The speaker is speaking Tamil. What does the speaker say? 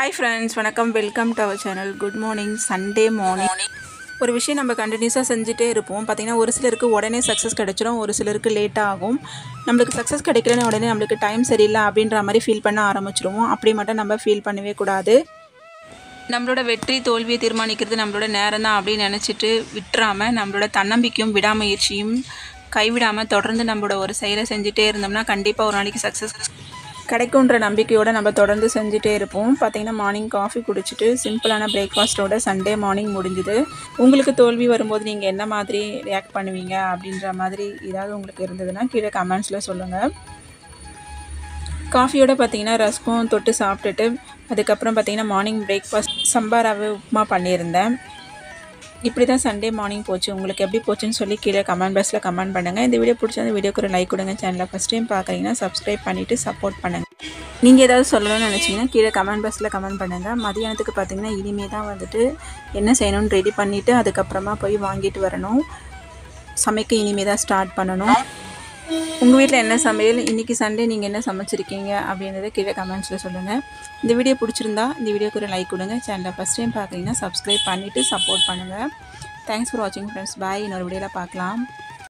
Hi friends, வணக்கம். Welcome to our channel. Good morning. Sunday morning. ஒரு விஷயம் நம்ம கண்டினியூஸாக செஞ்சுட்டே இருப்போம். பார்த்திங்கன்னா ஒரு சிலருக்கு உடனே சக்ஸஸ் கிடச்சிரும், ஒரு சிலருக்கு லேட்டாக ஆகும். நம்மளுக்கு சக்ஸஸ் கிடைக்கலன்னு உடனே நம்மளுக்கு டைம் சரியில்லை அப்படின்ற மாதிரி ஃபீல் பண்ண ஆரம்பிச்சிருவோம். அப்படி மட்டும் நம்ம ஃபீல் பண்ணவே கூடாது. நம்மளோட வெற்றி தோல்வியை தீர்மானிக்கிறது நம்மளோட நேரம் தான் அப்படின்னு நினச்சிட்டு விட்டுறாமல் நம்மளோட தன்னம்பிக்கையும் விடாமுயற்சியும் கைவிடாமல் தொடர்ந்து நம்மளோட ஒரு செயலை செஞ்சுட்டே இருந்தோம்னா கண்டிப்பாக ஒரு நாளைக்கு சக்ஸஸ் கிடைக்குன்ற நம்பிக்கையோடு நம்ம தொடர்ந்து செஞ்சுட்டே இருப்போம். பார்த்திங்கன்னா மார்னிங் காஃபி குடிச்சிட்டு சிம்பிளான பிரேக்ஃபாஸ்ட்டோட சண்டே மார்னிங் முடிஞ்சுது. உங்களுக்கு தோல்வி வரும்போது நீங்கள் என்ன மாதிரி ரியாக்ட் பண்ணுவீங்க அப்படின்ற மாதிரி ஏதாவது உங்களுக்கு இருந்ததுன்னா கீழே கமெண்ட்ஸில் சொல்லுங்கள். காஃபியோட பார்த்திங்கன்னா ரஸ்க்கும் தொட்டு சாப்பிட்டுட்டு அதுக்கப்புறம் பார்த்திங்கன்னா மார்னிங் பிரேக்ஃபாஸ்ட் சம்பா ரவை உப்புமா பண்ணியிருந்தேன். இப்படி தான் சண்டே மார்னிங் போச்சு. உங்களுக்கு எப்படி போச்சுன்னு சொல்லி கீழே கமெண்ட் பாக்ஸில் கமெண்ட் பண்ணுங்கள். இந்த வீடியோ பிடிச்சா வீடியோக்கு ஒரு லைக் கொடுங்க. சேனலை ஃபஸ்ட் டைம் பார்க்குறீங்கன்னா சப்ஸ்கிரைப் பண்ணிவிட்டு சப்போர்ட் பண்ணுங்கள். நீங்கள் ஏதாவது சொல்லணும்னு நினச்சிங்கன்னா கீழே கமெண்ட் பாக்ஸில் கமெண்ட் பண்ணுங்கள். மதியானத்துக்கு பார்த்திங்கன்னா இனிமேல் தான் வந்துட்டு என்ன செய்யணும்னு ரெடி பண்ணிவிட்டு அதுக்கப்புறமா போய் வாங்கிட்டு வரணும். சமைக்க இனிமேல் தான் ஸ்டார்ட் பண்ணணும். உங்கள் வீட்டில் என்ன சமையல், இன்றைக்கி சண்டே நீங்கள் என்ன சமைச்சிருக்கீங்க அப்படின்றத கீழே கமெண்ட்ஸில் சொல்லுங்கள். இந்த வீடியோ பிடிச்சிருந்தா இந்த வீடியோக்கு ஒரு லைக் கொடுங்க. சேனலை ஃபஸ்ட் டைம் பார்க்குறீங்கன்னா சப்ஸ்கிரைப் பண்ணிவிட்டு சப்போர்ட் பண்ணுங்கள். தேங்க்ஸ் ஃபார் வாட்சிங் ஃப்ரெண்ட்ஸ். பாய். இன்னொரு வீடியோவில் பார்க்கலாம்.